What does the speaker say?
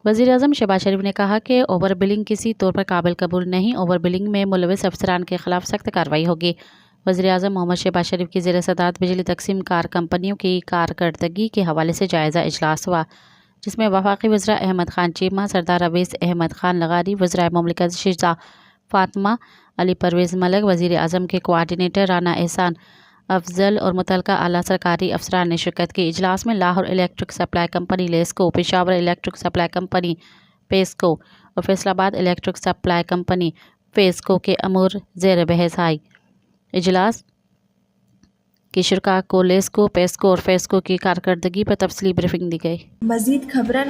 وزیراعظم شہباز شریف نے کہا کہ اوور بلنگ کسی طور پر قابل قبول نہیں، اوور بلنگ میں ملوث افسران کے خلاف سخت کارروائی ہوگی۔ وزیراعظم محمد شہباز شریف کی زیر صدارت بجلی تقسیم کار کمپنیوں کی کارکردگی کے حوالے سے جائزہ اجلاس ہوا، جس میں وفاقی وزراء احمد خان چیمہ، سردار اویس احمد خان لغاری، وزرائے مملکت شہزاد فاطمہ علی پرویز ملک، وزیر اعظم کے کوآرڈینیٹر رانا احسان افضل اور متعلقہ اعلیٰ سرکاری افسران نے شرکت کی۔ اجلاس میں Lahore electric supply company LESCO, Peshawar electric supply company PESCO اور فیصل آباد الیکٹرک سپلائی کمپنی فیسکو کے امور زیر بحث آئی۔ اجلاس کی شرکاء کو لیسکو، پیسکو اور فیسکو کی کارکردگی پر تفصیلی بریفنگ دی گئی۔ مزید خبرن